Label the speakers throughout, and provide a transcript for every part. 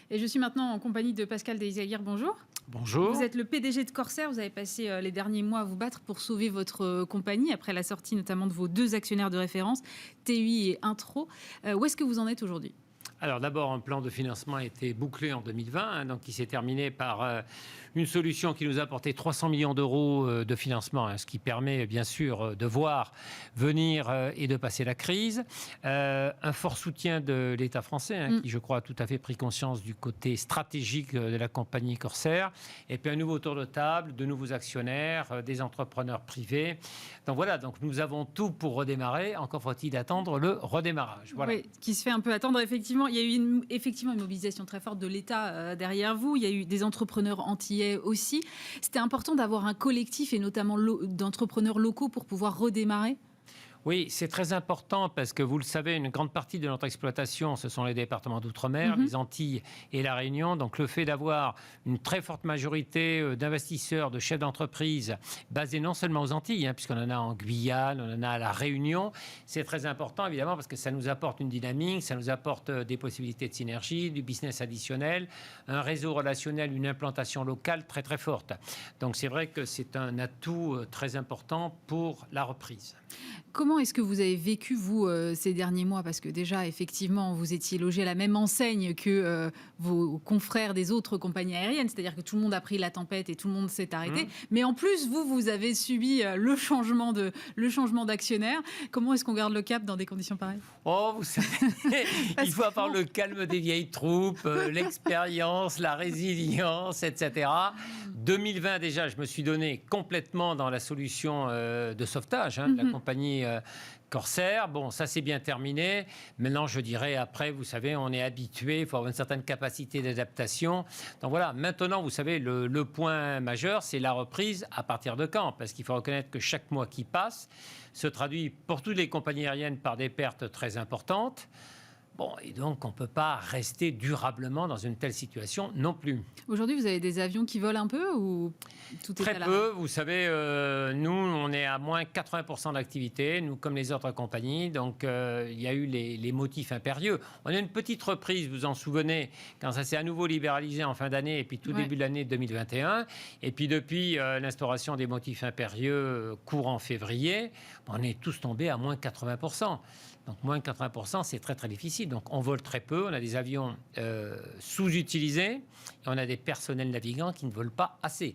Speaker 1: Et je suis maintenant en compagnie de Pascal Deszaguirre. Bonjour.
Speaker 2: Bonjour.
Speaker 1: Vous êtes le PDG de Corsair. Vous avez passé les derniers mois à vous battre pour sauver votre compagnie après la sortie notamment de vos deux actionnaires de référence, TUI et Intro. Où est-ce que vous en êtes aujourd'hui ?
Speaker 2: Alors d'abord, un plan de financement a été bouclé en 2020, donc qui s'est terminé par une solution qui nous a apporté 300 millions d'euros de financement, ce qui permet bien sûr de voir venir et de passer la crise. Un fort soutien de l'État français, qui je crois a tout à fait pris conscience du côté stratégique de la compagnie Corsair. Et puis un nouveau tour de table, de nouveaux actionnaires, des entrepreneurs privés. Donc voilà, donc nous avons tout pour redémarrer. Encore faut-il attendre le redémarrage. Voilà.
Speaker 1: Oui, qui se fait un peu attendre. Effectivement, il y a eu effectivement une mobilisation très forte de l'État derrière vous. Il y a eu des entrepreneurs antillais aussi. C'était important d'avoir un collectif et notamment d'entrepreneurs locaux pour pouvoir redémarrer.
Speaker 2: Oui, c'est très important parce que vous le savez, une grande partie de notre exploitation, ce sont les départements d'outre-mer, les Antilles et la Réunion. Donc le fait d'avoir une très forte majorité d'investisseurs, de chefs d'entreprise basés non seulement aux Antilles, puisqu'on en a en Guyane, on en a à la Réunion, c'est très important évidemment parce que ça nous apporte une dynamique, ça nous apporte des possibilités de synergie, du business additionnel, un réseau relationnel, une implantation locale très très forte. Donc c'est vrai que c'est un atout très important pour la reprise.
Speaker 1: Comment est-ce que vous avez vécu, vous, ces derniers mois ? Parce que déjà, effectivement, vous étiez logé à la même enseigne que vos confrères des autres compagnies aériennes. C'est-à-dire que tout le monde a pris la tempête et tout le monde s'est arrêté. Mais en plus, vous avez subi le changement d'actionnaire. Comment est-ce qu'on garde le cap dans des conditions pareilles ?
Speaker 2: Oh, vous savez, il faut avoir le calme des vieilles troupes, l'expérience, la résilience, etc. 2020, déjà, je me suis donné complètement dans la solution de sauvetage de la compagnie Corsair. Bon, ça c'est bien terminé. Maintenant, je dirais, après, vous savez, on est habitué, il faut avoir une certaine capacité d'adaptation. Donc voilà, maintenant, vous savez, le point majeur, c'est la reprise à partir de quand ? Parce qu'il faut reconnaître que chaque mois qui passe se traduit pour toutes les compagnies aériennes par des pertes très importantes. Bon, et donc, on ne peut pas rester durablement dans une telle situation non plus.
Speaker 1: Aujourd'hui, vous avez des avions qui volent un peu ou tout est
Speaker 2: Très peu. Vous savez, nous, on est à moins 80% d'activité, nous, comme les autres compagnies. Donc, il y a eu les motifs impérieux. On a une petite reprise, vous en souvenez, quand ça s'est à nouveau libéralisé en fin d'année et puis tout début de l'année 2021. Et puis, depuis l'instauration des motifs impérieux courant février, on est tous tombés à moins 80%. Donc, moins 80%, c'est très, très difficile. Donc, on vole très peu. On a des avions sous-utilisés et on a des personnels navigants qui ne volent pas assez.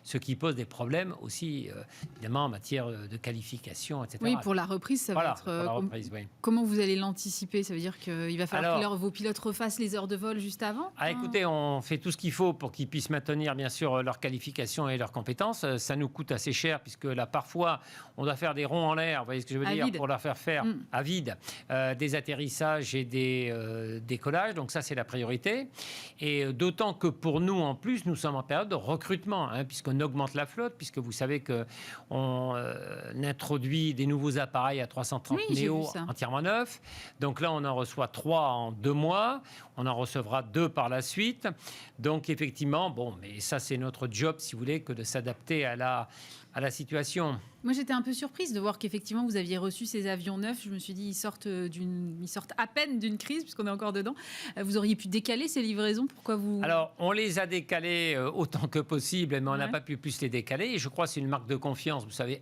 Speaker 2: Ce qui pose des problèmes aussi, évidemment, en matière de qualification, etc.
Speaker 1: Oui, pour la reprise, ça va être...
Speaker 2: Pour la reprise, oui.
Speaker 1: Comment vous allez l'anticiper ? Ça veut dire qu'il va falloir que vos pilotes refassent les heures de vol juste avant ?
Speaker 2: Écoutez, on fait tout ce qu'il faut pour qu'ils puissent maintenir, bien sûr, leur qualification et leurs compétences. Ça nous coûte assez cher, puisque là, parfois, on doit faire des ronds en l'air, vous voyez ce que je veux dire, pour leur faire à vide des atterrissages et des décollages. Donc ça, c'est la priorité. Et d'autant que pour nous, en plus, nous sommes en période de recrutement, puisqu'on augmente la flotte, puisque vous savez qu'on introduit des nouveaux appareils à 330 Neo entièrement neufs. Donc là, on en reçoit 3 en 2 mois. On en recevra 2 par la suite. Donc effectivement, bon, mais ça, c'est notre job, si vous voulez, que de s'adapter à la situation.
Speaker 1: Moi, j'étais un peu surprise de voir qu'effectivement, vous aviez reçu ces avions neufs. Je me suis dit, ils sortent à peine d'une crise, puisqu'on est encore dedans. Vous auriez pu décaler ces livraisons ? Pourquoi vous...
Speaker 2: Alors, on les a décalées autant que possible, mais on n'a pas pu plus les décaler. Et je crois que c'est une marque de confiance, vous savez,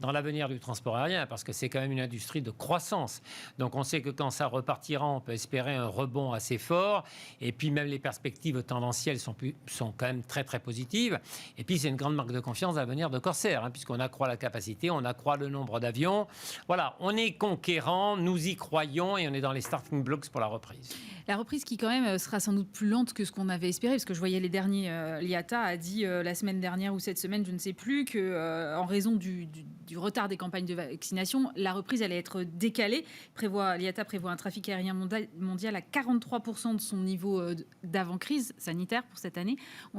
Speaker 2: dans l'avenir du transport aérien, parce que c'est quand même une industrie de croissance. Donc, on sait que quand ça repartira, on peut espérer un rebond assez fort. Et puis, même les perspectives tendancielles sont quand même très, très positives. Et puis, c'est une grande marque de confiance dans l'avenir de Corsair, puisqu'on accroît la capacité, on accroît le nombre d'avions. Voilà, on est conquérant, nous y croyons et on est dans les starting blocks pour la reprise.
Speaker 1: La reprise qui, quand même, sera sans doute plus lente que ce qu'on avait espéré, parce que je voyais les derniers... L'IATA a dit la semaine dernière ou cette semaine, je ne sais plus, qu'en raison du retard des campagnes de vaccination, la reprise allait être décalée. L'IATA prévoit un trafic aérien mondial à 43% de son niveau d'avant-crise sanitaire pour cette année.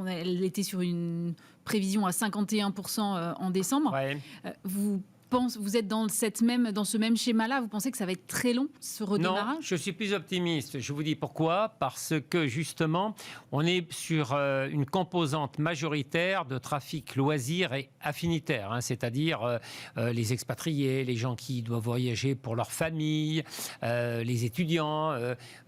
Speaker 1: Elle était sur une prévision à 51% en décembre.
Speaker 2: Ouais.
Speaker 1: Vous vous êtes dans ce même schéma-là? Vous pensez que ça va être très long, ce redémarrage?
Speaker 2: Non, je suis plus optimiste. Je vous dis pourquoi. Parce que justement, on est sur une composante majoritaire de trafic loisirs et affinitaire, c'est-à-dire les expatriés, les gens qui doivent voyager pour leur famille, les étudiants,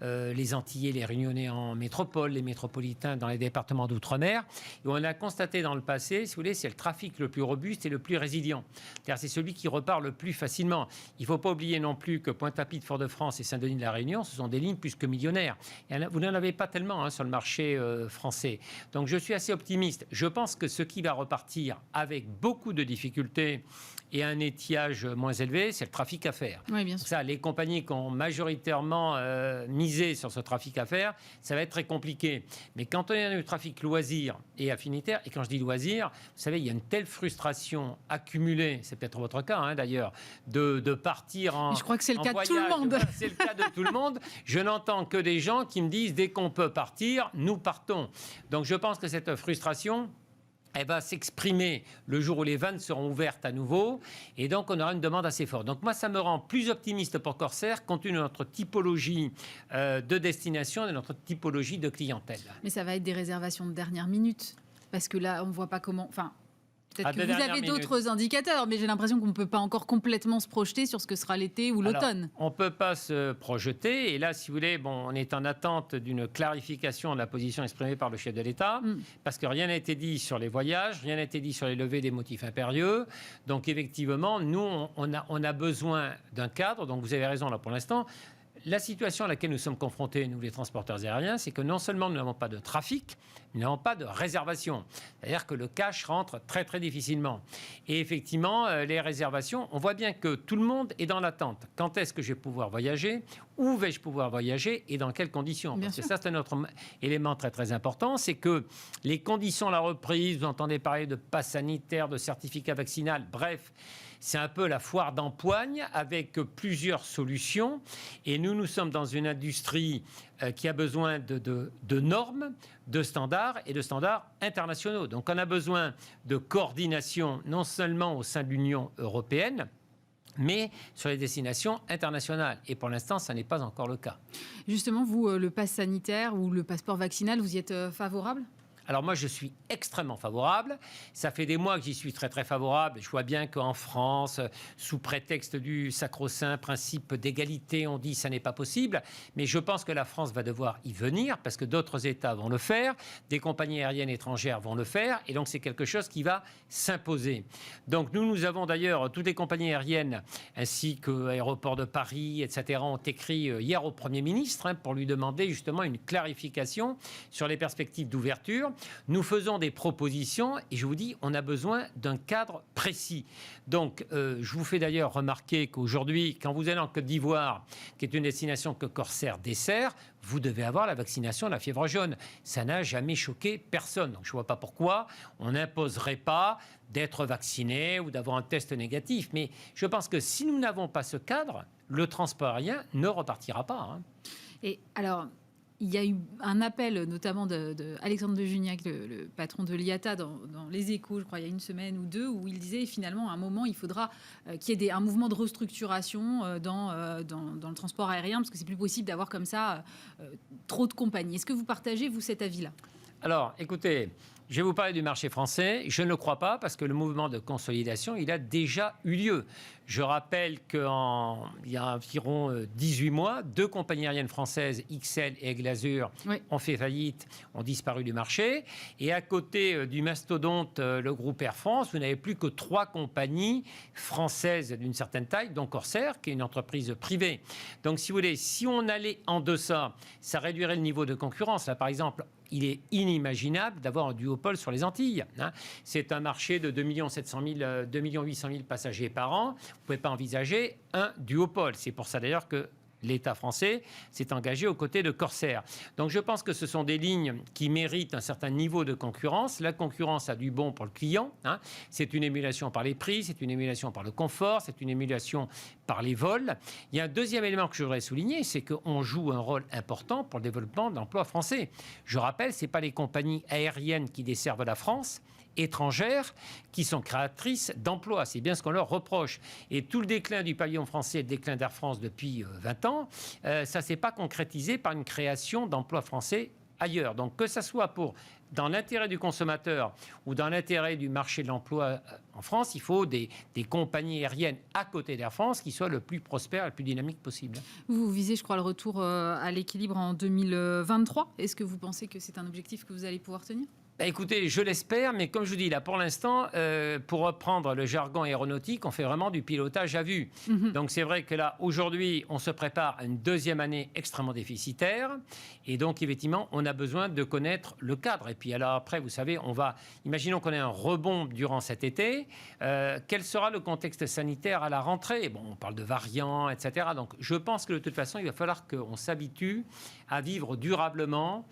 Speaker 2: les Antillais, les Réunionnais en métropole, les métropolitains dans les départements d'outre-mer. Et on a constaté dans le passé, si vous voulez, c'est le trafic le plus robuste et le plus résilient. C'est celui qui repart le plus facilement. Il ne faut pas oublier non plus que Pointe-à-Pitre, Fort-de-France et Saint-Denis de la Réunion, ce sont des lignes plus que millionnaires. Et vous n'en avez pas tellement sur le marché français. Donc je suis assez optimiste. Je pense que ce qui va repartir avec beaucoup de difficultés et un étiage moins élevé, c'est le trafic à faire.
Speaker 1: Oui, bien sûr.
Speaker 2: Ça, les compagnies qui ont majoritairement misé sur ce trafic à faire, ça va être très compliqué. Mais quand on est dans le trafic loisir et affinitaire, et quand je dis loisir, vous savez, il y a une telle frustration accumulée, c'est peut-être votre cas d'ailleurs, de partir en voyage.
Speaker 1: Je crois que c'est le cas de tout le monde.
Speaker 2: C'est le cas de tout le monde. Je n'entends que des gens qui me disent, dès qu'on peut partir, nous partons. Donc je pense que cette frustration, elle va s'exprimer le jour où les vannes seront ouvertes à nouveau. Et donc, on aura une demande assez forte. Donc, moi, ça me rend plus optimiste pour Corsair, compte tenu de notre typologie de destination et de notre typologie de clientèle.
Speaker 1: Mais ça va être des réservations de dernière minute. Parce que là, on ne voit pas comment... Enfin, peut-être que vous avez d'autres indicateurs, mais j'ai l'impression qu'on ne peut pas encore complètement se projeter sur ce que sera l'été ou l'automne.
Speaker 2: On ne peut pas se projeter. Et là, si vous voulez, on est en attente d'une clarification de la position exprimée par le chef de l'État, parce que rien n'a été dit sur les voyages, rien n'a été dit sur les levées des motifs impérieux. Donc, effectivement, nous, on a besoin d'un cadre. Donc, vous avez raison, là, pour l'instant. La situation à laquelle nous sommes confrontés, nous les transporteurs aériens, c'est que non seulement nous n'avons pas de trafic, mais nous n'avons pas de réservation. C'est-à-dire que le cash rentre très très difficilement. Et effectivement, les réservations, on voit bien que tout le monde est dans l'attente. Quand est-ce que je vais pouvoir voyager? Où vais-je pouvoir voyager? Et dans quelles conditions? Parce que ça, c'est un autre élément très très important, c'est que les conditions à la reprise, vous entendez parler de passe sanitaire, de certificat vaccinal, bref, c'est un peu la foire d'empoigne avec plusieurs solutions. Et nous sommes dans une industrie qui a besoin de normes, de standards et de standards internationaux. Donc on a besoin de coordination non seulement au sein de l'Union européenne, mais sur les destinations internationales. Et pour l'instant, ça n'est pas encore le cas.
Speaker 1: Justement, vous, le pass sanitaire ou le passeport vaccinal, vous y êtes favorable ?
Speaker 2: Alors moi, je suis extrêmement favorable. Ça fait des mois que j'y suis très très favorable. Je vois bien qu'en France, sous prétexte du sacro-saint principe d'égalité, on dit que ça n'est pas possible. Mais je pense que la France va devoir y venir parce que d'autres États vont le faire, des compagnies aériennes étrangères vont le faire, et donc c'est quelque chose qui va s'imposer. Donc nous avons d'ailleurs, toutes les compagnies aériennes, ainsi que l'Aéroport de Paris, etc., ont écrit hier au Premier ministre pour lui demander justement une clarification sur les perspectives d'ouverture. Nous faisons des propositions et je vous dis, on a besoin d'un cadre précis. Donc, je vous fais d'ailleurs remarquer qu'aujourd'hui, quand vous allez en Côte d'Ivoire, qui est une destination que Corsair dessert, vous devez avoir la vaccination de la fièvre jaune. Ça n'a jamais choqué personne. Donc, je ne vois pas pourquoi on n'imposerait pas d'être vacciné ou d'avoir un test négatif. Mais je pense que si nous n'avons pas ce cadre, le transport aérien ne repartira pas.
Speaker 1: Et alors... Il y a eu un appel, notamment d'Alexandre de Juniac, le patron de l'IATA, dans Les Échos, je crois, il y a une semaine ou deux, où il disait finalement, à un moment, il faudra qu'il y ait un mouvement de restructuration dans le transport aérien, parce que c'est plus possible d'avoir comme ça trop de compagnies. Est-ce que vous partagez, vous, cet avis-là ?
Speaker 2: Alors, écoutez, je vais vous parler du marché français. Je ne le crois pas parce que le mouvement de consolidation, il a déjà eu lieu. Je rappelle qu'il y a environ 18 mois, 2 compagnies aériennes françaises, XL et Aigle Azur, ont fait faillite, ont disparu du marché. Et à côté du mastodonte, le groupe Air France, vous n'avez plus que 3 compagnies françaises d'une certaine taille, dont Corsair, qui est une entreprise privée. Donc, si vous voulez, si on allait en deçà, ça réduirait le niveau de concurrence. Là, par exemple, il est inimaginable d'avoir un duopole sur les Antilles. C'est un marché de 2 800 000 passagers par an. Vous ne pouvez pas envisager un duopole. C'est pour ça d'ailleurs que l'État français s'est engagé aux côtés de Corsair. Donc je pense que ce sont des lignes qui méritent un certain niveau de concurrence. La concurrence a du bon pour le client. C'est une émulation par les prix, c'est une émulation par le confort, c'est une émulation par les vols. Il y a un deuxième élément que je voudrais souligner, c'est qu'on joue un rôle important pour le développement de l'emploi français. Je rappelle, ce n'est pas les compagnies aériennes qui desservent la France, étrangères qui sont créatrices d'emplois. C'est bien ce qu'on leur reproche. Et tout le déclin du pavillon français, le déclin d'Air France depuis 20 ans, ça ne s'est pas concrétisé par une création d'emplois français ailleurs. Donc que ça soit dans l'intérêt du consommateur ou dans l'intérêt du marché de l'emploi en France, il faut des compagnies aériennes à côté d'Air France qui soient le plus prospères et le plus dynamiques possible.
Speaker 1: Vous visez, je crois, le retour à l'équilibre en 2023. Est-ce que vous pensez que c'est un objectif que vous allez pouvoir tenir ?
Speaker 2: Écoutez, je l'espère, mais comme je vous dis, là, pour l'instant, pour reprendre le jargon aéronautique, on fait vraiment du pilotage à vue. Donc, c'est vrai que là, aujourd'hui, on se prépare à une deuxième année extrêmement déficitaire. Et donc, effectivement, on a besoin de connaître le cadre. Et puis, alors après, vous savez, imaginons qu'on ait un rebond durant cet été. Quel sera le contexte sanitaire à la rentrée ? Bon, on parle de variants, etc. Donc, je pense que de toute façon, il va falloir qu'on s'habitue à vivre durablement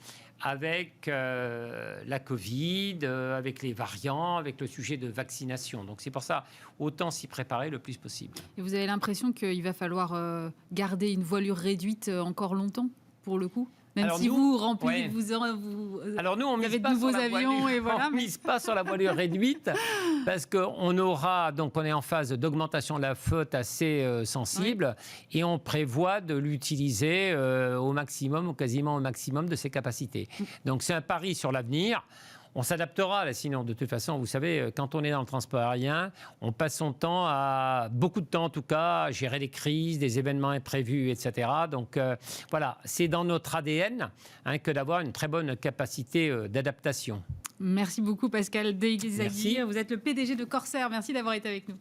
Speaker 2: avec la Covid, avec les variants, avec le sujet de vaccination. Donc c'est pour ça, autant s'y préparer le plus possible.
Speaker 1: Et vous avez l'impression qu'il va falloir garder une voilure réduite encore longtemps, pour le coup ? Même alors si vous remplissez,
Speaker 2: alors nous, on
Speaker 1: avez de nouveaux avions et voilà.
Speaker 2: On ne mise pas sur la voilure réduite parce qu'on aura, donc on est en phase d'augmentation de la flotte assez sensible et on prévoit de l'utiliser au maximum ou quasiment au maximum de ses capacités. Donc c'est un pari sur l'avenir. On s'adaptera, là, sinon, de toute façon, vous savez, quand on est dans le transport aérien, on passe son temps beaucoup de temps en tout cas, à gérer des crises, des événements imprévus, etc. Donc, voilà, c'est dans notre ADN que d'avoir une très bonne capacité d'adaptation.
Speaker 1: Merci beaucoup, Pascal Deyzaguirre. Vous êtes le PDG de Corsair. Merci d'avoir été avec nous.